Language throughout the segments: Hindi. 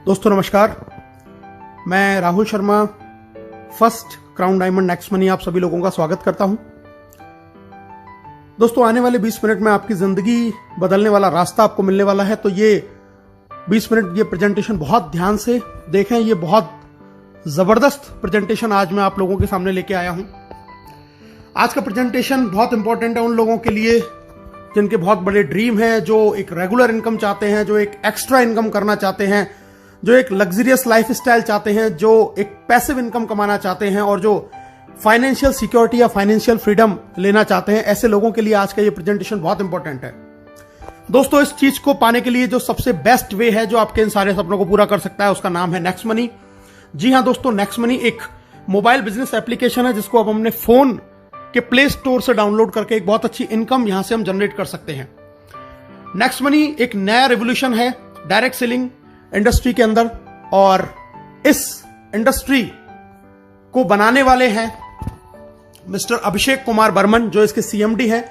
दोस्तों नमस्कार, मैं Rahul Sharma first crown diamond next money आप सभी लोगों का स्वागत करता हूं। दोस्तों आने वाले 20 मिनट में आपकी जिंदगी बदलने वाला रास्ता आपको मिलने वाला है, तो ये 20 मिनट ये प्रेजेंटेशन बहुत ध्यान से देखें। ये बहुत जबरदस्त प्रेजेंटेशन आज मैं आप लोगों के सामने लेके आया हूं। आज का प्रेजेंटेशन बहुत इंपॉर्टेंट है उन लोगों के लिए जिनके बहुत बड़े ड्रीम है, जो एक रेगुलर इनकम चाहते हैं, जो एक एक्स्ट्रा इनकम करना चाहते हैं, जो एक लग्जरियस लाइफ स्टाइल चाहते हैं, जो एक पैसिव इनकम कमाना चाहते हैं और जो फाइनेंशियल सिक्योरिटी या फाइनेंशियल फ्रीडम लेना चाहते हैं। ऐसे लोगों के लिए आज का ये प्रेजेंटेशन बहुत इंपॉर्टेंट है। दोस्तों इस चीज को पाने के लिए जो सबसे बेस्ट वे है जो आपके इन सारे सपनों को पूरा कर सकता है, उसका नाम है नेक्स्ट मनी। जी हां दोस्तों, नेक्स्ट मनी एक मोबाइल बिजनेस एप्लीकेशन है जिसको अब हमने फोन के प्ले स्टोर से डाउनलोड करके एक बहुत अच्छी इनकम यहां से हम जनरेट कर सकते हैं। नेक्स्ट मनी एक नया रेवोल्यूशन है डायरेक्ट सेलिंग इंडस्ट्री के अंदर, और इस इंडस्ट्री को बनाने वाले हैं मिस्टर अभिषेक कुमार बर्मन, जो इसके सीएमडी हैं।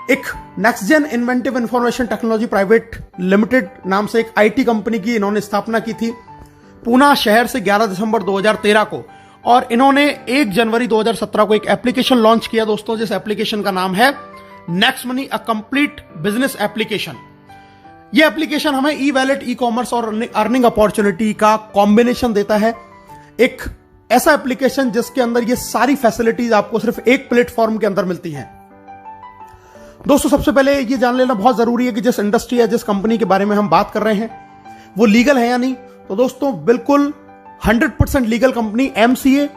एक next gen inventive information technology private limited नाम से एक आईटी कंपनी की इन्होंने स्थापना की थी पूना शहर से 11 दिसंबर 2013 को, और इन्होंने 1 जनवरी 2017 को एक एप्लीकेशन लॉन्च किया दोस्तों, जिस एप्लीकेशन का नाम है next money, a complete business application. यह एप्लीकेशन हमें ई वैलेट, ई कॉमर्स और अर्निंग अपॉर्चुनिटी का कॉम्बिनेशन देता है। एक ऐसा एप्लीकेशन जिसके अंदर ये सारी फैसिलिटीज आपको सिर्फ एक प्लेटफॉर्म के अंदर मिलती हैं। दोस्तों सबसे पहले ये जान लेना बहुत जरूरी है कि जिस इंडस्ट्री या जिस कंपनी के बारे में हम बात कर रहे हैं वो लीगल है या नहीं। तो दोस्तों बिल्कुल 100% लीगल कंपनी एमसीए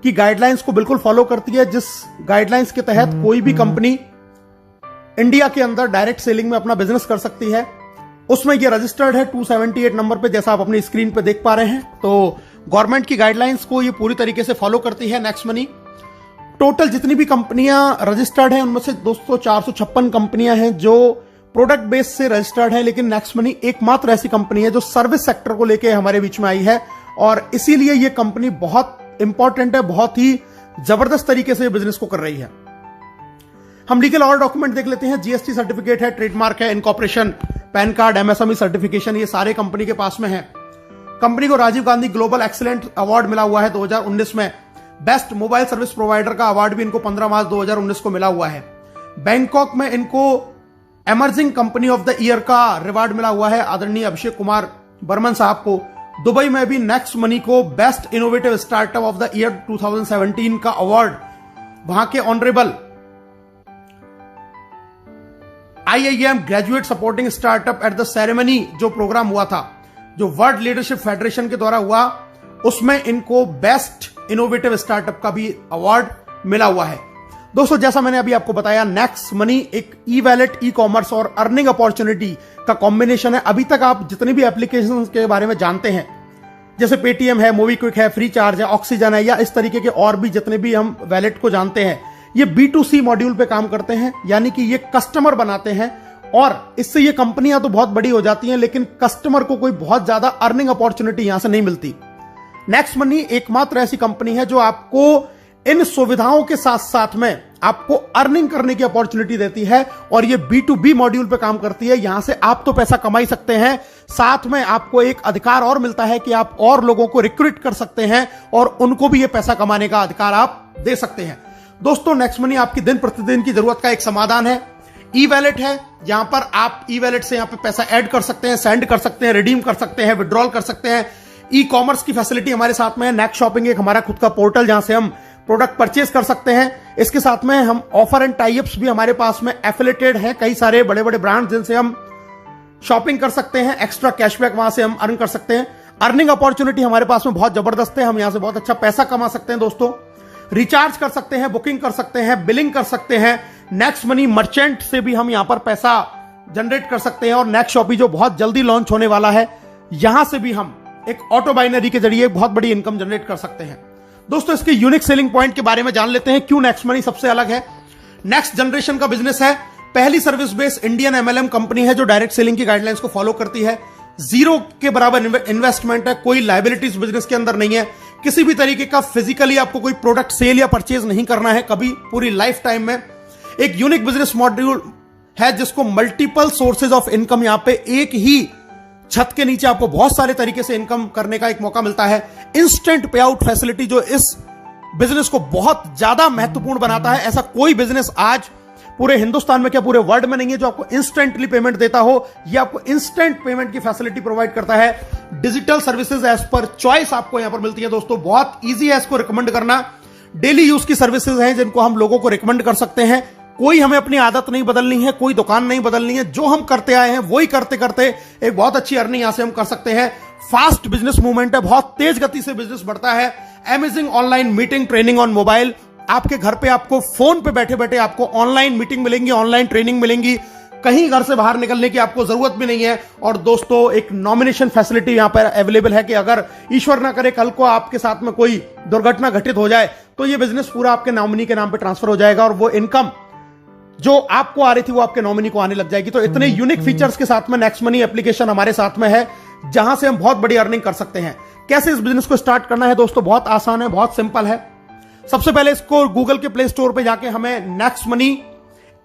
की गाइडलाइंस को बिल्कुल फॉलो करती है, जिस गाइडलाइंस के तहत कोई भी कंपनी इंडिया के अंदर डायरेक्ट सेलिंग में अपना बिजनेस कर सकती है। उसमें ये रजिस्टर्ड है 278 नंबर पे, जैसा आप अपनी स्क्रीन पे देख पा रहे हैं। तो गवर्नमेंट की गाइडलाइंस को ये पूरी तरीके से फॉलो करती है नेक्स्ट मनी। टोटल जितनी भी कंपनियां रजिस्टर्ड हैं उनमें से दोस्तों 456 कंपनियां हैं जो प्रोडक्ट बेस से रजिस्टर्ड है, लेकिन नेक्स्ट मनी एकमात्र ऐसी कंपनी है जो सर्विस सेक्टर को लेकर हमारे बीच में आई है, और इसीलिए यह कंपनी बहुत इंपॉर्टेंट है, बहुत ही जबरदस्त तरीके से बिजनेस को कर रही है। हम लीगल और डॉक्यूमेंट देख लेते हैं। जीएसटी सर्टिफिकेट है, ट्रेडमार्क है, incorporation, PAN card, MSME certification, ये सारे कंपनी के पास में है। कंपनी को Rajiv Gandhi global excellent award मिला हुआ है 2019 में। बेस्ट मोबाइल सर्विस प्रोवाइडर का अवार्ड भी इनको 15 मार्च 2019 को मिला हुआ है। बैंकॉक में इनको emerging company of the year का रिवार्ड मिला हुआ है आदरणीय अभिषेक कुमार बर्मन साहब को। दुबई में भी नेक्स्ट मनी को best innovative startup of the year 2017 का अवार्ड वहां के honourable IIM graduate supporting startup at the ceremony जो प्रोग्राम हुआ था, जो वर्ल्ड लीडरशिप फेडरेशन के द्वारा हुआ, उसमें इनको बेस्ट इनोवेटिव स्टार्टअप का भी अवार्ड मिला हुआ है। दोस्तों जैसा मैंने अभी आपको बताया, नेक्स्ट मनी एक ई वैलेट, ई कॉमर्स और अर्निंग अपॉर्चुनिटी का कॉम्बिनेशन है। अभी तक आप जितनी भी एप्लीकेशन के बारे में जानते हैं, जैसे पेटीएम है, मोबीक्विक है, फ्री चार्ज है, ऑक्सीजन है, या इस तरीके के और भी जितने भी हम वैलेट को जानते हैं, ये B2C मॉड्यूल पे काम करते हैं, यानी कि ये कस्टमर बनाते हैं, और इससे ये कंपनियां तो बहुत बड़ी हो जाती हैं, लेकिन कस्टमर को कोई बहुत ज्यादा अर्निंग अपॉर्चुनिटी यहां से नहीं मिलती। नेक्स्ट मनी एकमात्र ऐसी कंपनी है जो आपको इन सुविधाओं के साथ साथ में आपको अर्निंग करने की अपॉर्चुनिटी देती है, और ये B2B मॉड्यूल पे काम करती है। यहां से आप तो पैसा कमा ही सकते हैं, साथ में आपको एक अधिकार और मिलता है कि आप और लोगों को रिक्रूट कर सकते हैं और उनको भी ये पैसा कमाने का अधिकार आप दे सकते हैं। दोस्तों नेक्स्ट मनी आपकी दिन प्रतिदिन की जरूरत का एक समाधान है। ई वैलेट है, यहां पर आप ई वैलेट से यहां पे पैसा ऐड कर सकते हैं, सेंड कर सकते हैं, रिडीम कर सकते हैं, विड्रॉल कर सकते हैं। ई कॉमर्स की फैसिलिटी हमारे साथ में है। नेक्स्ट शॉपिंग एक हमारा खुद का पोर्टल जहां से हम प्रोडक्ट परचेज कर सकते हैं। इसके साथ में हम ऑफर एंड टाइप्स भी हमारे पास में एफिलेटेड है, कई सारे बड़े बड़े ब्रांड जिनसे हम शॉपिंग कर सकते हैं, एक्स्ट्रा कैशबैक वहां से हम अर्न कर सकते हैं। अर्निंग अपॉर्चुनिटी हमारे पास में बहुत जबरदस्त है, हम यहां से बहुत अच्छा पैसा कमा सकते हैं। दोस्तों रिचार्ज कर सकते हैं, बुकिंग कर सकते हैं, बिलिंग कर सकते हैं। नेक्स्ट मनी मर्चेंट से भी हम यहां पर पैसा जनरेट कर सकते हैं, और नेक्स्ट शॉपी जो बहुत जल्दी लॉन्च होने वाला है, यहां से भी हम एक ऑटो बाइनरी के जरिए बहुत बड़ी इनकम जनरेट कर सकते हैं। दोस्तों इसके यूनिक सेलिंग पॉइंट के बारे में जान लेते हैं, क्यों नेक्स्ट मनी सबसे अलग है। नेक्स्ट जनरेशन का बिजनेस है, पहली service based Indian MLM company है जो डायरेक्ट सेलिंग की गाइडलाइंस को फॉलो करती है। जीरो के बराबर इन्वेस्टमेंट है, कोई लायबिलिटीज बिजनेस के अंदर नहीं है, किसी भी तरीके का फिजिकली आपको कोई प्रोडक्ट सेल या परचेज नहीं करना है कभी पूरी लाइफ टाइम में। एक यूनिक बिजनेस मॉड्यूल है जिसको मल्टीपल सोर्सेज ऑफ इनकम यहां पे एक ही छत के नीचे आपको बहुत सारे तरीके से इनकम करने का एक मौका मिलता है। इंस्टेंट पे आउट फैसिलिटी जो इस बिजनेस को बहुत ज्यादा महत्वपूर्ण बनाता है, ऐसा कोई बिजनेस आज पूरे हिंदुस्तान में क्या पूरे वर्ल्ड में नहीं है जो आपको इंस्टेंटली पेमेंट देता हो। ये आपको इंस्टेंट पेमेंट की फैसिलिटी प्रोवाइड करता है। डिजिटल सर्विसेज एज पर चॉइस आपको यहां पर मिलती है दोस्तों। बहुत ईजी है इसको रिकमेंड करना। डेली यूज की सर्विसेज हैं जिनको हम लोगों को रिकमेंड कर सकते हैं। कोई हमें अपनी आदत नहीं बदलनी है, कोई दुकान नहीं बदलनी है, जो हम करते आए हैं वही करते करते एक बहुत अच्छी अर्निंग यहां से हम कर सकते हैं। फास्ट बिजनेस मूवमेंट है, बहुत तेज गति से बिजनेस बढ़ता है। Amazing online meeting training on mobile, आपके घर पे आपको फोन पे बैठे बैठे आपको ऑनलाइन मीटिंग मिलेंगी, ऑनलाइन ट्रेनिंग मिलेंगी, कहीं घर से बाहर निकलने की आपको जरूरत भी नहीं है। और दोस्तों एक नॉमिनेशन फैसिलिटी यहां पर अवेलेबल है कि अगर ईश्वर ना करे कल को आपके साथ में कोई दुर्घटना घटित हो जाए तो यह बिजनेस पूरा आपके नॉमिनी के नाम पे ट्रांसफर हो जाएगा और वो इनकम जो आपको आ रही थी वो आपके नॉमिनी को आने लग जाएगी। तो इतने यूनिक फीचर्स के साथ में नेक्स्ट मनी एप्लीकेशन हमारे साथ में है जहां से हम बहुत बड़ी अर्निंग कर सकते हैं। कैसे इस बिजनेस को स्टार्ट करना है दोस्तों, बहुत आसान है, बहुत सिंपल है। सबसे पहले इसको गूगल के प्ले स्टोर पे जाके हमें next money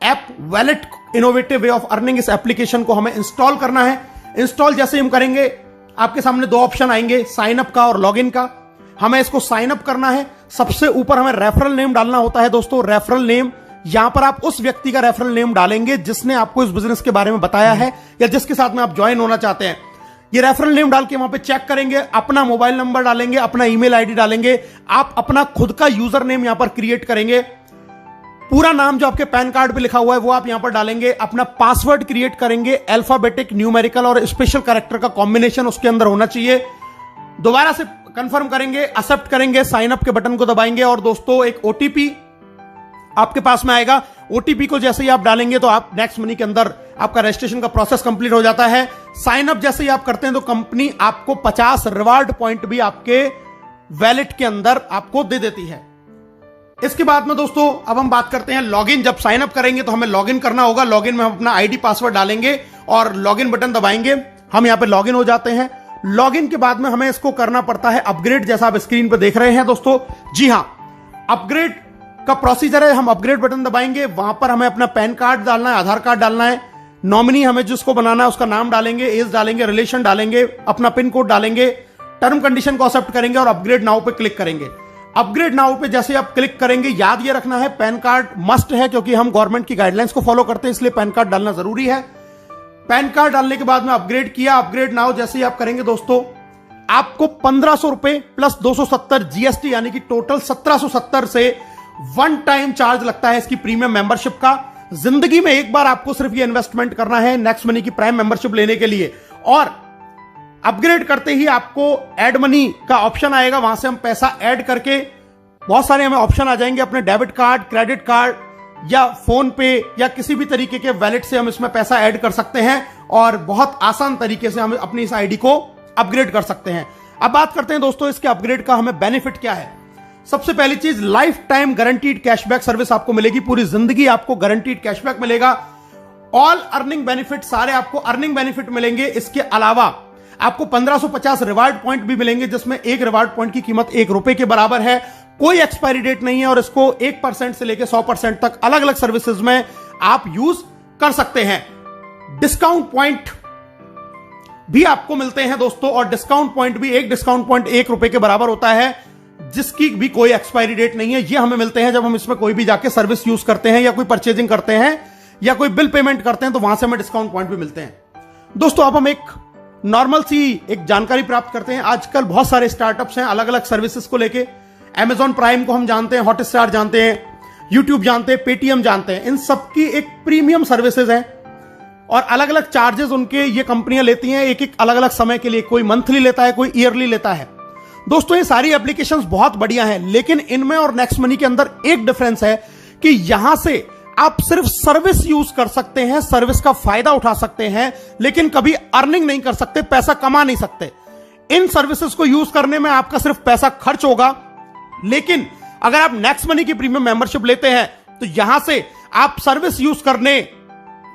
app wallet innovative way of earning इस एप्लीकेशन को हमें इंस्टॉल करना है। इंस्टॉल जैसे हम करेंगे आपके सामने दो ऑप्शन आएंगे, साइन अप का और लॉगिन का। हमें इसको साइन अप करना है। सबसे ऊपर हमें रेफरल नेम डालना होता है दोस्तों। रेफरल नेम, यहां पर आप उस व्यक्ति का रेफरल नेम डालेंगे जिसने आपको इस बिजनेस के बारे में बताया है या जिसके साथ में आप ज्वाइन होना चाहते हैं। ये रेफरल नेम डाल के वहां पे चेक करेंगे, अपना मोबाइल नंबर डालेंगे, अपना ईमेल आईडी डालेंगे, आप अपना खुद का यूजर नेम यहां पर क्रिएट करेंगे। पूरा नाम जो आपके पैन कार्ड पे लिखा हुआ है वो आप यहां पर डालेंगे। अपना पासवर्ड क्रिएट करेंगे, अल्फाबेटिक, न्यूमेरिकल और स्पेशल कैरेक्टर का कॉम्बिनेशन उसके अंदर होना चाहिए। दोबारा से कंफर्म करेंगे, एक्सेप्ट करेंगे, साइन अप के बटन को दबाएंगे और दोस्तों एक ओटीपी आपके पास में आएगा। ओटीपी को जैसे ही आप डालेंगे तो आप नेक्स्ट मनी के अंदर आपका रजिस्ट्रेशन का प्रोसेस कंप्लीट हो जाता है। साइन अप जैसे ही आप करते हैं तो कंपनी आपको 50 रिवार्ड पॉइंट भी आपके वैलेट के अंदर आपको दे देती है। इसके बाद में दोस्तों अब हम बात करते हैं लॉगिन। जब साइन अप करेंगे तो हमें लॉगिन करना होगा। लॉगिन में हम अपना आईडी पासवर्ड डालेंगे और लॉगिन बटन दबाएंगे। हम यहां पे लॉगिन हो जाते हैं। लॉगिन के बाद में हमें इसको करना पड़ता है अपग्रेड, जैसा आप स्क्रीन पर देख रहे हैं दोस्तों। जी हां, अपग्रेड का प्रोसीजर है। हम अपग्रेड बटन दबाएंगे, वहां पर हमें अपना पैन कार्ड डालना है, आधार कार्ड डालना है, नॉमिनी हमें जिसको बनाना है उसका नाम डालेंगे, एज डालेंगे, रिलेशन डालेंगे, अपना पिन कोड डालेंगे, टर्म कंडीशन को एक्सेप्ट करेंगे और अपग्रेड नाउ पे क्लिक करेंगे। अपग्रेड नाउ पे जैसे आप क्लिक करेंगे, याद ये रखना है पैन कार्ड मस्ट है क्योंकि हम गवर्नमेंट की गाइडलाइंस को फॉलो करते हैं, इसलिए पैन कार्ड डालना जरूरी है। पैन कार्ड डालने के बाद में अपग्रेड किया। अपग्रेड नाउ जैसे ही आप करेंगे दोस्तों आपको 1500 रुपए प्लस 270 जीएसटी यानी कि टोटल 1770 से वन टाइम चार्ज लगता है इसकी प्रीमियम मेंबरशिप का। जिंदगी में एक बार आपको सिर्फ ये इन्वेस्टमेंट करना है नेक्स्ट मनी की प्राइम मेंबरशिप लेने के लिए। और अपग्रेड करते ही आपको ऐड मनी का ऑप्शन आएगा, वहां से हम पैसा ऐड करके बहुत सारे हमें ऑप्शन आ जाएंगे। अपने डेबिट कार्ड, क्रेडिट कार्ड या फोन पे या किसी भी तरीके के वैलेट से हम इसमें पैसा ऐड कर सकते हैं और बहुत आसान तरीके से हम अपनी इस आईडी को अपग्रेड कर सकते हैं। अब बात करते हैं दोस्तों इसके अपग्रेड का हमें बेनिफिट क्या है। सबसे पहली चीज, life time guaranteed cashback service आपको मिलेगी। पूरी जिंदगी आपको गारंटीड कैशबैक मिलेगा। ऑल अर्निंग बेनिफिट, सारे आपको अर्निंग बेनिफिट मिलेंगे। इसके अलावा आपको 1550 रिवार्ड पॉइंट भी मिलेंगे जिसमें एक रिवार्ड पॉइंट की कीमत ₹1 के बराबर है। कोई एक्सपायरी डेट नहीं है और इसको 1% से लेकर 100% तक अलग अलग सर्विसेज में आप यूज कर सकते हैं। डिस्काउंट पॉइंट भी आपको मिलते हैं दोस्तों और डिस्काउंट पॉइंट भी, एक डिस्काउंट पॉइंट ₹1 के बराबर होता है जिसकी भी कोई एक्सपायरी डेट नहीं है। ये हमें मिलते हैं जब हम इसमें कोई भी जाके सर्विस यूज करते हैं या कोई परचेजिंग करते हैं या कोई बिल पेमेंट करते हैं तो वहां से हमें डिस्काउंट पॉइंट भी मिलते हैं। दोस्तों अब हम एक नॉर्मल सी एक जानकारी प्राप्त करते हैं। आजकल बहुत सारे स्टार्टअप्स हैं अलग अलग सर्विसेज को लेके। Amazon प्राइम को हम जानते हैं, हॉटस्टार जानते हैं, यूट्यूब जानते हैं, पेटीएम जानते हैं। इन सबकी एक प्रीमियम सर्विसेज है और अलग अलग चार्जेस उनके ये कंपनियां लेती हैं एक एक अलग अलग समय के लिए। कोई मंथली लेता है, कोई ईयरली लेता है। दोस्तों ये सारी एप्लीकेशंस बहुत बढ़िया हैं, लेकिन इनमें और नेक्स्ट मनी के अंदर एक डिफरेंस है कि यहां से आप सिर्फ सर्विस यूज कर सकते हैं, सर्विस का फायदा उठा सकते हैं, लेकिन कभी अर्निंग नहीं कर सकते, पैसा कमा नहीं सकते। इन सर्विसेज को यूज करने में आपका सिर्फ पैसा खर्च होगा, लेकिन अगर आप नेक्स्ट मनी की प्रीमियम मेंबरशिप लेते हैं तो यहां से आप सर्विस यूज करने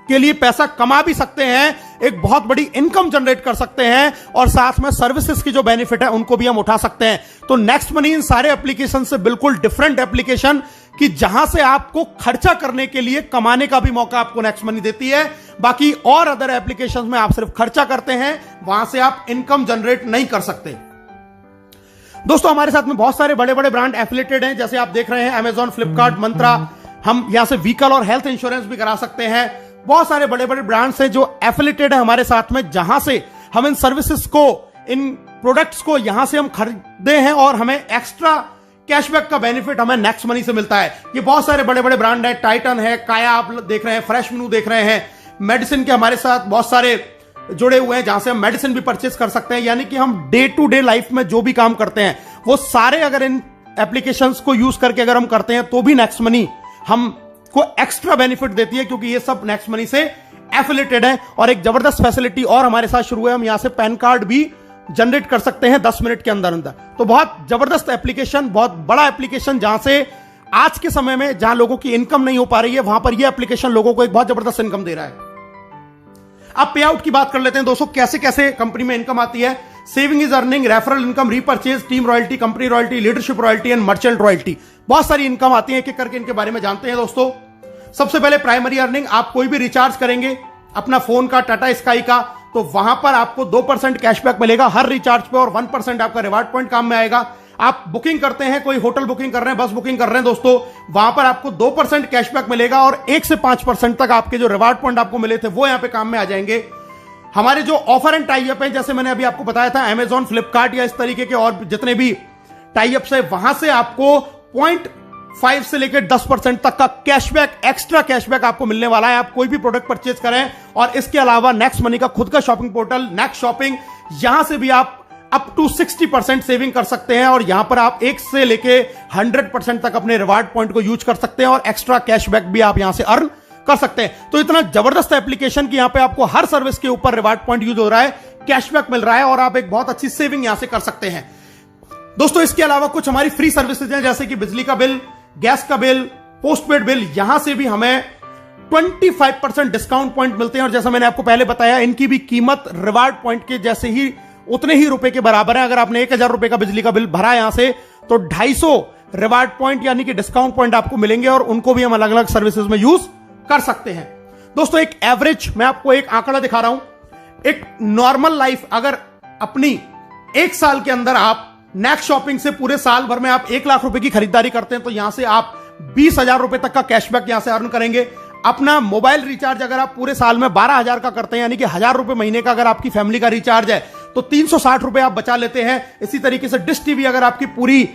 के लिए पैसा कमा भी सकते हैं, एक बहुत बड़ी इनकम जनरेट कर सकते हैं और साथ में सर्विसेज की जो बेनिफिट है उनको भी हम उठा सकते हैं। तो नेक्स्ट मनी इन सारे एप्लीकेशन से बिल्कुल डिफरेंट एप्लीकेशन कि जहां से आपको खर्चा करने के लिए कमाने का भी मौका आपको नेक्स्ट मनी देती है। बाकी और अदर एप्लीकेशंस में आप सिर्फ खर्चा करते हैं, वहां से आप इनकम जनरेट नहीं कर सकते। दोस्तों हमारे साथ में बहुत सारे बड़े बड़े ब्रांड एफिलिएटेड हैं, जैसे आप देख रहे हैं अमेजॉन, फ्लिपकार्ट, मंत्रा। हम यहां से व्हीकल और हेल्थ इंश्योरेंस भी करा सकते हैं। बहुत सारे बड़े बड़े ब्रांड्स हैं जो एफिलिएटेड है हमारे साथ में, जहां से हम इन सर्विसेज को, इन प्रोडक्ट्स को यहां से हम खरीदते हैं और हमें एक्स्ट्रा कैशबैक का बेनिफिट हमें नेक्स्ट मनी से मिलता है। ये बहुत सारे बड़े बड़े ब्रांड है, टाइटन है, काया आप देख रहे हैं, फ्रेश मेनू देख रहे हैं, मेडिसिन के हमारे साथ बहुत सारे जुड़े हुए हैं जहां से हम मेडिसिन भी परचेस कर सकते हैं। यानी कि हम डे टू डे लाइफ में जो भी काम करते हैं वो सारे अगर इन एप्लीकेशंस को यूज करके अगर हम करते हैं तो भी नेक्स्ट मनी हमको एक्स्ट्रा बेनिफिट देती है, क्योंकि ये सब नेक्स्ट मनी से एफिलिएटेड है। और एक जबरदस्त फैसिलिटी और हमारे साथ शुरू है, हम यहां से पैन कार्ड भी जनरेट कर सकते हैं 10 मिनट के अंदर अंदर। तो बहुत जबरदस्त एप्लीकेशन, बहुत बड़ा एप्लीकेशन, जहां से आज के समय में जहां लोगों की इनकम नहीं हो पा रही है, वहां पर यह एप्लीकेशन लोगों को एक बहुत जबरदस्त इनकम दे रहा है। अब पे आउट की बात कर लेते हैं दोस्तों, कैसे कैसे कंपनी में इनकम आती है। Saving is earning, referral income, repurchase, team royalty, company royalty, leadership royalty and merchant royalty. बहुत सारी इनकम आती है, एक एक करके इनके बारे में जानते हैं दोस्तों। सबसे पहले प्राइमरी अर्निंग, आप कोई भी रिचार्ज करेंगे अपना फोन का, टाटा स्काई का, तो वहां पर आपको 2% कैशबैक मिलेगा हर रिचार्ज पे और 1% आपका रिवार्ड पॉइंट काम में आएगा। आप बुकिंग करते हैं, कोई होटल बुकिंग कर रहे हैं, बस बुकिंग कर रहे हैं दोस्तों, वहां पर आपको 2% कैशबैक मिलेगा और 1 से 5% तक आपके जो रिवार्ड पॉइंट आपको मिले थे वो यहां पे काम में आ जाएंगे। हमारे जो ऑफर एंड टाई अप है, जैसे मैंने अभी आपको बताया था, अमेजॉन, फ्लिपकार्ट या इस तरीके के और जितने भी टाई अप्स है, वहां से आपको 0.5 से लेकर 10% तक का कैशबैक, एक्स्ट्रा कैशबैक आपको मिलने वाला है। आप कोई भी प्रोडक्ट परचेज करें। और इसके अलावा नेक्स्ट मनी का खुद का शॉपिंग पोर्टल नेक्स्ट शॉपिंग, यहां से भी आप अप टू 60% सेविंग कर सकते हैं और यहां पर आप 1 से लेके 100% तक अपने रिवार्ड पॉइंट को यूज कर सकते हैं और एक्स्ट्रा कैशबैक भी आप यहां से अर्न कर सकते हैं। तो इतना जबरदस्त एप्लीकेशन कि यहां पे आपको हर सर्विस के ऊपर रिवार्ड पॉइंट यूज हो रहा है, कैशबैक मिल रहा है और आप एक बहुत अच्छी सेविंग यहां से कर सकते हैं दोस्तों। इसके अलावा कुछ हमारी फ्री सर्विसेज हैं, जैसे कि बिजली का बिल, गैस का बिल, पोस्टपेड बिल, यहां से भी हमें 25% डिस्काउंट पॉइंट मिलते हैं। और जैसा मैंने आपको पहले बताया, इनकी भी कीमत रिवार्ड पॉइंट के जैसे ही, उतने ही रुपए के बराबर है। अगर आपने 1000 रुपए का बिजली का बिल भरा यहां से, तो 250 रिवार्ड पॉइंट यानी कि डिस्काउंट पॉइंट आपको मिलेंगे और उनको भी हम अलग अलग सर्विसेज में यूज कर सकते हैं दोस्तों। एक एवरेज, मैं आपको एक आंकड़ा दिखा रहा हूं, एक नॉर्मल लाइफ अगर अपनी 1 साल के अंदर आप नेक्स्ट शॉपिंग से पूरे साल भर में आप 1 लाख रुपए की खरीदारी करते हैं, तो यहां से आप 20,000 रुपए तक का कैशबैक यहां से अर्न करेंगे। अपना मोबाइल रिचार्ज अगर आप पूरे साल में 12,000 का करते हैं, यानी कि 1,000 रुपए महीने का अगर आपकी फैमिली का रिचार्ज है, तो 360 रुपए आप बचा लेते हैं। इसी तरीके से डिश टीवी, अगर आपकी पूरी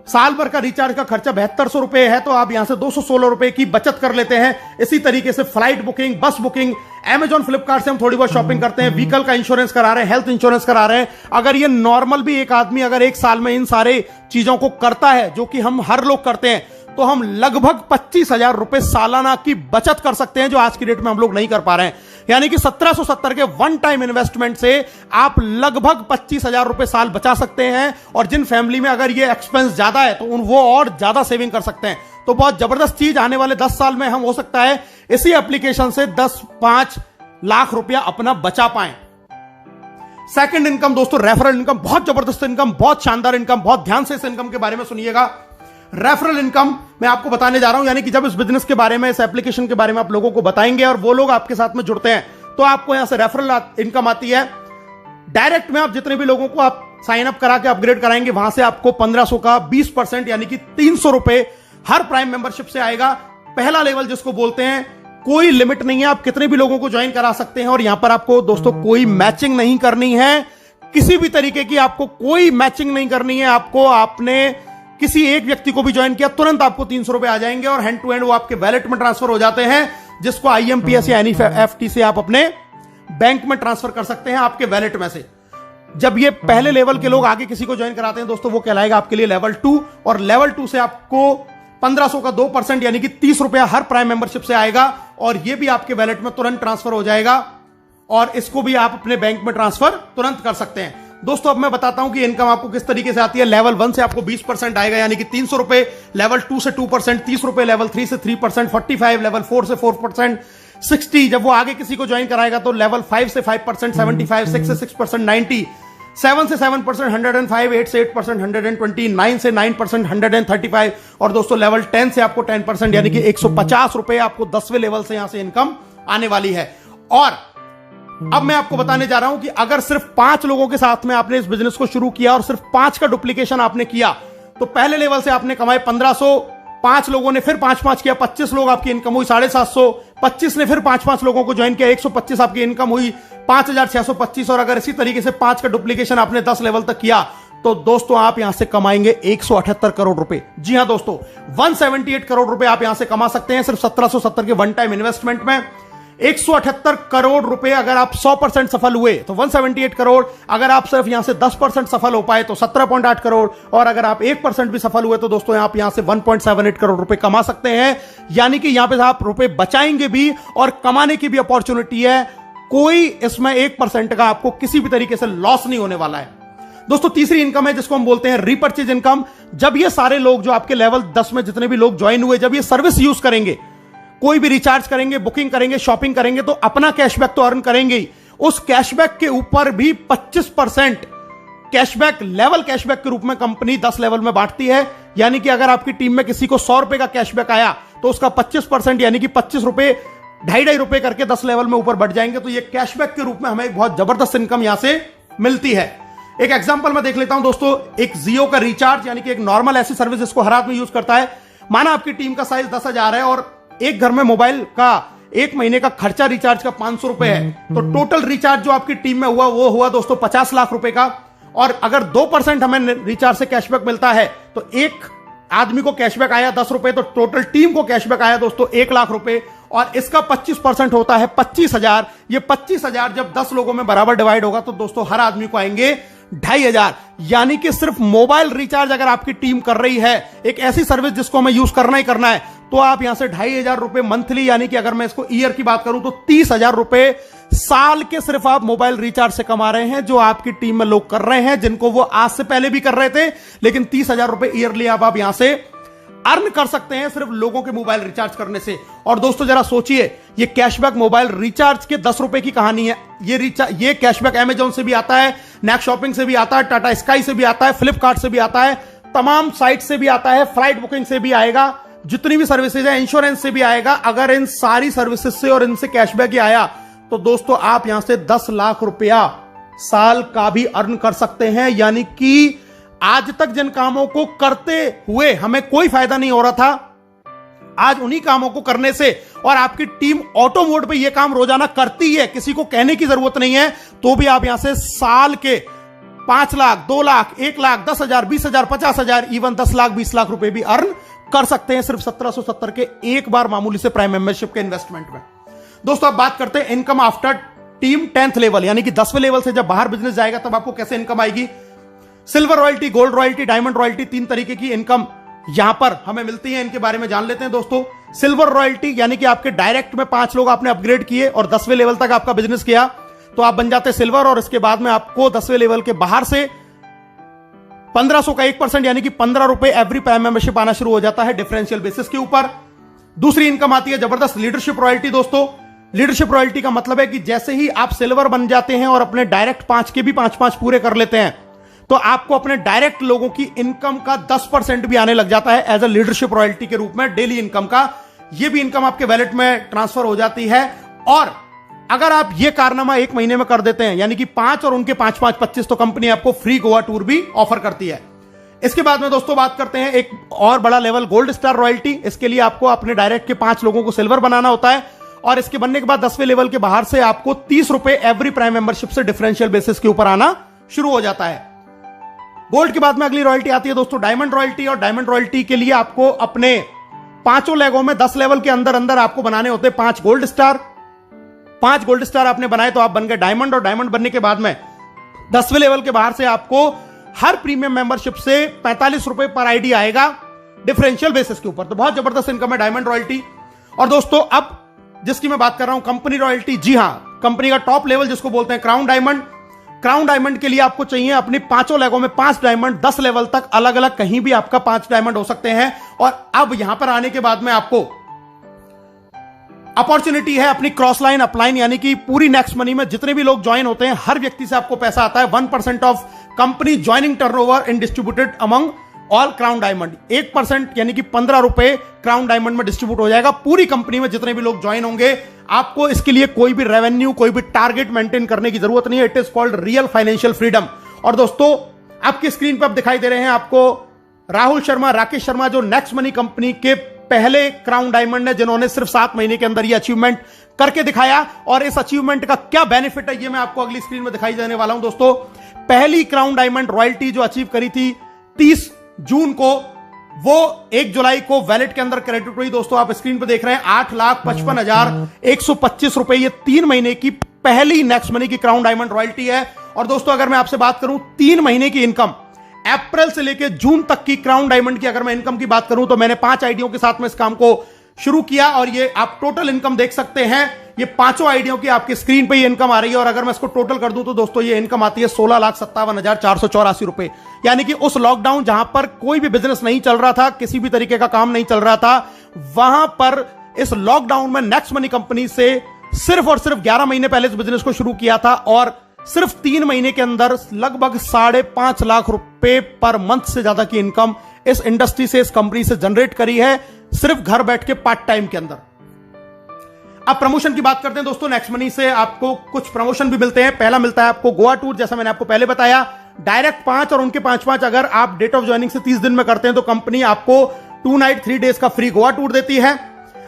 साल भर का रिचार्ज का खर्चा 7200 रुपए है, तो आप यहां से 216 रुपए की बचत कर लेते हैं। इसी तरीके से फ्लाइट बुकिंग, बस बुकिंग, अमेजॉन, फ्लिपकार्ट से हम थोड़ी बहुत शॉपिंग करते हैं, व्हीकल का इंश्योरेंस करा रहे हैं, हेल्थ इंश्योरेंस करा रहे हैं। अगर ये नॉर्मल भी एक आदमी अगर 1 साल में इन सारे चीजों को करता है, जो कि हम हर लोग करते हैं, तो हम लगभग 25,000 रुपए सालाना की बचत कर सकते हैं, जो आज की डेट में हम लोग नहीं कर पा रहे हैं। यानी कि 1770 के वन टाइम इन्वेस्टमेंट से आप लगभग 25,000 रुपए साल बचा सकते हैं। और जिन फैमिली में अगर ये एक्सपेंस ज्यादा है, तो वो और ज्यादा सेविंग कर सकते हैं। तो बहुत जबरदस्त चीज, आने वाले 10 साल में हम हो सकता है इसी एप्लीकेशन से 10-5 लाख रुपया अपना बचा पाएं। सेकंड इनकम दोस्तों, रेफरल इनकम, बहुत जबरदस्त इनकम, बहुत शानदार इनकम, बहुत ध्यान से इस इनकम के बारे में सुनिएगा। रेफरल इनकम मैं आपको बताने जा रहा हूं, यानी कि जब इस बिजनेस के बारे में, इस एप्लीकेशन के बारे में आप लोगों को बताएंगे और वो लोग आपके साथ में जुड़ते हैं, तो आपको यहां से रेफरल इनकम आती है। डायरेक्ट में आप जितने भी लोगों को आप साइन अप करा के अपग्रेड कराएंगे, वहां से आपको 1500 का 20% यानी कि 300 रुपए हर प्राइम मेंबरशिप से आएगा। पहला लेवल जिसको बोलते हैं, कोई लिमिट नहीं है, आप कितने भी लोगों को ज्वाइन करा सकते हैं। और यहां पर आपको दोस्तों कोई मैचिंग नहीं करनी है, किसी भी तरीके की आपको कोई मैचिंग नहीं करनी है। आपको, आपने किसी एक व्यक्ति को भी ज्वाइन किया, तुरंत आपको 300 रुपए आ जाएंगे और हैंड टू हैंड वो आपके वैलेट में ट्रांसफर हो जाते हैं, जिसको IMPS या NEFT से आप अपने बैंक में ट्रांसफर कर सकते हैं, आपके वैलेट में से। जब ये पहले लेवल के लोग आगे किसी को ज्वाइन कराते हैं दोस्तों, वो कहलाएगा आपके लिए लेवल 2। और लेवल 2 से आपको 1500 का 2% यानी कि 30 रुपया हर प्राइम मेंबरशिप से आएगा और ये भी आपके वैलेट में तुरंत ट्रांसफर हो जाएगा और इसको भी आप अपने बैंक में ट्रांसफर तुरंत कर सकते हैं। दोस्तों अब मैं बताता हूं कि इनकम आपको किस तरीके से आती है। लेवल 1 से आपको 20% आएगा यानी कि 300 रुपए, लेवल 2 से 2%, 30 रुपए, लेवल 3 से 3%, 45, लेवल 4 से 4%, 60। जब वो आगे किसी को ज्वाइन कराएगा तो लेवल 5 से 5%, 75, 6 से 6%, 90, 7 से 7%, 105, 8 से 8%, 120, 9 से 9%, 135 और दोस्तों लेवल 10 से आपको 10% यानी कि 150 रुपए आपको 10वें लेवल से यहां से इनकम आने वाली है। और अब मैं आपको बताने जा रहा हूं कि अगर सिर्फ 5 लोगों के साथ में आपने इस बिजनेस को शुरू किया और सिर्फ 5 का डुप्लीकेशन आपने किया तो पहले लेवल से आपने कमाए 1500, 5 लोगों ने फिर 5-5 किया, 25 लोग आपकी इनकम हुई 750, 25 ने फिर 5-5 लोगों को ज्वाइन किया, 125 आपकी इनकम हुई 5625। और अगर इसी तरीके से 5 का डुप्लीकेशन आपने 10 लेवल तक किया तो दोस्तों आप यहां से कमाएंगे 178 करोड़ रुपए। जी हां दोस्तों, 178 करोड़ रुपए आप यहां से कमा सकते हैं सिर्फ 1770 के वन टाइम इन्वेस्टमेंट में। 178 करोड़ रुपए अगर आप 100% सफल हुए तो 178 करोड़, अगर आप सिर्फ यहां से 10% सफल हो पाए तो 17.8 करोड़, और अगर आप 1% भी सफल हुए तो दोस्तों आप यहां से 1.78 करोड़ रुपए कमा सकते हैं। यानी कि यहां पे आप रुपए बचाएंगे भी और कमाने की भी अपॉर्चुनिटी है। कोई इसमें 1% का आपको किसी भी तरीके से लॉस नहीं होने वाला है। दोस्तों तीसरी इनकम है जिसको हम बोलते हैं रीपर्चेज इनकम। जब ये सारे लोग जो आपके लेवल 10 में जितने भी लोग ज्वाइन हुए, जब ये सर्विस यूज करेंगे, कोई भी रिचार्ज करेंगे, बुकिंग करेंगे, शॉपिंग करेंगे तो अपना कैशबैक तो अर्न करेंगे ही, उस कैशबैक के ऊपर भी 25% कैशबैक, लेवल कैशबैक के रूप में कंपनी 10 लेवल में बांटती है। यानी कि अगर आपकी टीम में किसी को 100 रुपए का कैशबैक आया तो उसका 25% यानी कि 25 रुपए, 2.5 रुपए करके 10 लेवल में ऊपर बढ़ जाएंगे। तो ये कैशबैक के रूप में हमें एक बहुत जबरदस्त इनकम यहां से मिलती है। एक एग्जांपल मैं देख लेता हूं दोस्तों, एक जियो का रिचार्ज यानी कि एक नॉर्मल ऐसी सर्विस जिसको हर आदमी यूज करता है। माना आपकी टीम का साइज 10,000 है और एक घर में मोबाइल का एक महीने का खर्चा रिचार्ज का 500 रुपए है, तो टोटल रिचार्ज जो आपकी टीम में हुआ वो हुआ दोस्तों 50 लाख रुपए का। और अगर 2% हमें रिचार्ज से कैशबैक मिलता है तो एक आदमी को कैशबैक आया 10 रुपए, तो टोटल टीम को कैशबैक आया दोस्तों 1 लाख रुपए, और इसका 25% होता है 25,000। ये 25,000 जब 10 लोगों में बराबर डिवाइड होगा तो दोस्तों हर आदमी को आएंगे 2,500। यानी कि सिर्फ मोबाइल रिचार्ज अगर आपकी टीम कर रही है, एक ऐसी सर्विस जिसको हमें यूज करना ही करना है, तो आप यहां से 2,500 रुपए मंथली, यानी कि अगर मैं इसको ईयर की बात करूं तो 30,000 रुपए साल के सिर्फ आप मोबाइल रिचार्ज से कमा रहे हैं, जो आपकी टीम में लोग कर रहे हैं, जिनको वो आज से पहले भी कर रहे थे। लेकिन 30,000 रुपए ईयरली आप यहां से अर्न कर सकते हैं सिर्फ लोगों के मोबाइल रिचार्ज करने से। और दोस्तों जरा सोचिए, ये कैशबैक मोबाइल रिचार्ज के 10 रुपए की कहानी है। ये कैशबैक अमेजॉन से भी आता है, नेक्स्ट शॉपिंग से भी आता है, टाटा स्काई से भी आता है, फ्लिपकार्ट से भी आता है, तमाम साइट से भी आता है, फ्लाइट बुकिंग से भी आएगा, जितनी भी सर्विसेज है, इंश्योरेंस से भी आएगा। अगर इन सारी सर्विसेज से और इनसे कैशबैक ही आया तो दोस्तों आप यहां से 10 लाख रुपया साल का भी अर्न कर सकते हैं। यानी कि आज तक जिन कामों को करते हुए हमें कोई फायदा नहीं हो रहा था, आज उन्हीं कामों को करने से, और आपकी टीम ऑटो मोड पे ये काम रोजाना करती है, किसी को कहने की जरूरत नहीं है, तो भी आप यहां से साल के 5 लाख, 2 लाख, 1 लाख, 10,000, 20,000, 50,000, इवन 10 लाख, 20 लाख रुपए भी अर्न कर सकते हैं सिर्फ 1770 के एक बार मामूली से प्राइम मेंबरशिप के इन्वेस्टमेंट में। दोस्तों अब बात करते हैं income after team 10th level, यानी कि 10वें लेवल से जब बाहर बिजनेस जाएगा तब आपको कैसे इनकम आएगी। Silver royalty, gold royalty, diamond royalty, 3 तरीके की इनकम यहां पर हमें मिलती है। इनके बारे में जान लेते हैं दोस्तों। सिल्वर रॉयल्टी यानी कि आपके डायरेक्ट में 5 लोग आपने अपग्रेड किए और 10वें लेवल तक आपका बिजनेस किया तो आप बन जाते सिल्वर, और इसके बाद में आपको 10वें लेवल के बाहर से 1500 का 1% यानी कि 15 रुपए एवरी प्राइम मेंबरशिप आना शुरू हो जाता है डिफरेंशियल बेसिस के ऊपर। दूसरी इनकम आती है जबरदस्त लीडरशिप रॉयल्टी। दोस्तों लीडरशिप रॉयल्टी का मतलब है कि जैसे ही आप सिल्वर बन जाते हैं और अपने डायरेक्ट 5 के भी 5-5 पूरे कर लेते हैं तो आपको अपने डायरेक्ट लोगों की इनकम का 10% भी आने लग जाता है एज अ लीडरशिप रॉयल्टी के रूप में डेली इनकम का। यह भी इनकम आपके वैलेट में ट्रांसफर हो जाती है। और अगर आप यह कारनामा 1 महीने में कर देते हैं यानी कि 5 और उनके 5-5 25, तो कंपनी आपको फ्री गोवा टूर भी ऑफर करती है। इसके बाद में दोस्तों बात करते हैं एक और बड़ा लेवल, गोल्ड स्टार रॉयल्टी। इसके लिए आपको अपने डायरेक्ट के 5 लोगों को सिल्वर बनाना होता है और इसके बनने के बाद 10वें लेवल के बाहर से आपको 30 रुपए एवरी प्राइम मेंबरशिप से डिफरेंशियल बेसिस के ऊपर आना शुरू हो जाता है। गोल्ड के बाद में अगली रॉयल्टी आती है दोस्तों डायमंड रॉयल्टी, और डायमंड रॉयल्टी के लिए आपको अपने 5 लेगों में 10 लेवल के अंदर अंदर आपको बनाने होते हैं 5 गोल्ड स्टार। 5 गोल्ड स्टार आपने बनाए तो आप बन गए डायमंड, और डायमंड बनने के बाद में 10वें लेवल के बाहर से आपको हर प्रीमियम मेंबरशिप से 45 रुपए पर आईडी आएगा डिफरेंशियल बेसिस के ऊपर। तो बहुत जबरदस्त इनकम है डायमंड रॉयल्टी। और दोस्तों अब जिसकी मैं बात कर रहा हूं कंपनी रॉयल्टी, जी हां, कंपनी का टॉप लेवल जिसको बोलते हैं क्राउन डायमंड। क्राउन डायमंड के लिए आपको चाहिए अपनी 5 लेगों में 5 डायमंड, 10 लेवल तक अलग अलग कहीं भी आपका 5 डायमंड हो सकते हैं। और अब यहां पर आने के बाद में आपको अपॉर्चुनिटी है अपनी क्रॉस लाइन अपलाइन, यानी कि पूरी नेक्स्ट मनी में जितने भी लोग ज्वाइन होते हैं हर व्यक्ति से आपको पैसा आता है। 1% of company joining turnover in distributed among all crown diamond 1% यानी कि 15 रुपए क्राउन डायमंड में डिस्ट्रीब्यूट हो जाएगा पूरी कंपनी में जितने भी लोग ज्वाइन होंगे। आपको इसके लिए कोई भी रेवेन्यू, कोई भी टारगेट मेंटेन करने की जरूरत नहीं है। It is called real financial freedom. और दोस्तों, आपकी स्क्रीन पर आप दिखाई दे रहे हैं आपको राहुल शर्मा, राकेश शर्मा, जो नेक्स्ट मनी कंपनी के पहले क्राउन डायमंड है, जिन्होंने सिर्फ 7 महीने के अंदर ये अचीवमेंट करके दिखाया। और इस अचीवमेंट का क्या बेनिफिट है, ये मैं आपको अगली स्क्रीन में दिखाई देने वाला हूं। दोस्तों, पहली क्राउन डायमंड रॉयल्टी जो अचीव करी थी 30 जून को, वो 1 जुलाई को वैलेट के अंदर क्रेडिट हुई। दोस्तों, आप स्क्रीन पर देख रहे हैं 8,55,125 रुपए, ये 3 महीने की पहली नेक्स्ट मनी की क्राउन डायमंड रॉयल्टी है। और दोस्तों, अगर मैं आपसे बात करूं 3 महीने की इनकम, अप्रैल से लेकर जून तक की क्राउन डायमंड की अगर मैं इनकम की बात करूं तो मैंने 5 आईडियों के साथ में इस काम को शुरू किया। और ये आप टोटल इनकम देख सकते हैं, ये 5 आईडियों की आपकी स्क्रीन पे ये इनकम आ रही है। और अगर मैं इसको टोटल कर दूं तो दोस्तों ये इनकम आती है 16,57,484 रुपए। यानी कि उस लॉकडाउन जहां पर कोई भी बिजनेस नहीं चल रहा था, किसी भी तरीके का काम नहीं चल रहा था, वहां पर इस लॉकडाउन में नेक्स्ट मनी कंपनी से सिर्फ और सिर्फ 11 महीने पहले इस बिजनेस को शुरू किया था और सिर्फ 3 महीने के अंदर लगभग 5.5 लाख रुपए पर मंथ से ज्यादा की इनकम इस इंडस्ट्री से, इस कंपनी से जनरेट करी है, सिर्फ घर बैठ के पार्ट टाइम के अंदर। अब प्रमोशन की बात करते हैं दोस्तों। नेक्स्ट मनी से आपको कुछ प्रमोशन भी मिलते हैं। पहला मिलता है आपको गोवा टूर, जैसा मैंने आपको पहले बताया, डायरेक्ट 5 और उनके 5 अगर आप डेट ऑफ ज्वाइनिंग से 30 दिन में करते हैं तो कंपनी आपको 2 नाइट 3 डेज का फ्री गोवा टूर देती है।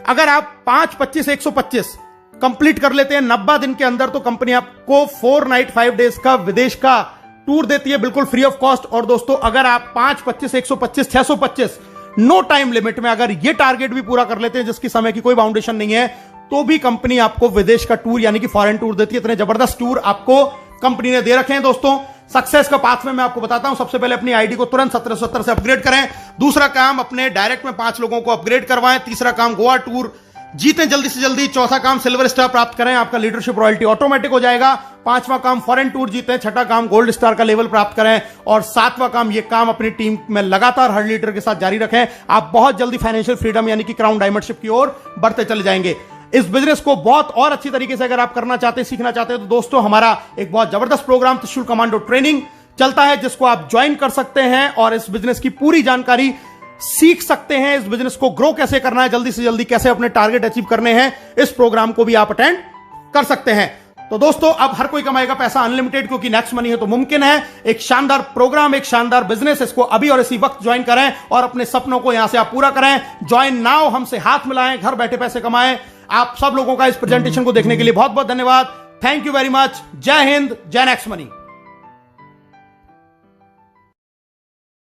अगर आप 5, 25, 125 कंप्लीट कर लेते हैं 90 दिन के अंदर तो कंपनी आपको 4 नाइट 5 डेज का विदेश का टूर देती है, बिल्कुल फ्री ऑफ कॉस्ट। और दोस्तों, अगर आप 5, 25, 125, 625 नो टाइम लिमिट में अगर ये टारगेट भी पूरा कर लेते हैं, जिसकी समय की कोई बाउंडेशन नहीं है, तो भी कंपनी आपको विदेश का टूर यानी कि फॉरेन टूर देती है। इतने जबरदस्त टूर आपको कंपनी ने दे रखे हैं। दोस्तों, सक्सेस का पाथ में मैं आपको बताता हूं। सबसे पहले अपनी आईडी को तुरंत 1770 से अपग्रेड करें। दूसरा काम, अपने डायरेक्ट में 5 लोगों को अपग्रेड करवाएं। तीसरा काम, गोवा टूर जीतें जल्दी से जल्दी। चौथा काम, सिल्वर स्टार प्राप्त करें, आपका लीडरशिप रॉयल्टी ऑटोमेटिक हो जाएगा। 5वां काम, फॉरेन टूर जीतें। 6ठा काम, गोल्ड स्टार का लेवल प्राप्त करें। और 7वां काम, ये काम अपनी टीम में लगातार हर लीडर के साथ जारी रखें। आप बहुत जल्दी फाइनेंशियल फ्रीडम यानी कि क्राउन डायमंडशिप की ओर बढ़ते चले जाएंगे। इस बिजनेस को बहुत और अच्छी तरीके से अगर आप करना चाहते हैं, सीखना चाहते हैं, तो दोस्तों हमारा एक बहुत जबरदस्त प्रोग्राम त्रिशूल कमांडो ट्रेनिंग चलता है, जिसको आप ज्वाइन कर सकते हैं और इस बिजनेस की पूरी जानकारी सीख सकते हैं। इस बिजनेस को ग्रो कैसे करना है, जल्दी से जल्दी कैसे अपने टारगेट अचीव करने हैं, इस प्रोग्राम को भी आप अटेंड कर सकते हैं। तो दोस्तों, अब हर कोई कमाएगा पैसा अनलिमिटेड, क्योंकि नेक्स्ट मनी है तो मुमकिन है। एक शानदार प्रोग्राम, एक शानदार बिजनेस, इसको अभी और इसी वक्त ज्वाइन करें और अपने सपनों को यहां से आप पूरा करें। ज्वाइन नाउ, हमसे हाथ मिलाएं, घर बैठे पैसे कमाएं। आप सब लोगों का इस प्रेजेंटेशन को देखने के लिए बहुत बहुत धन्यवाद। Thank you very much. जय हिंद, जय नेक्स्ट मनी।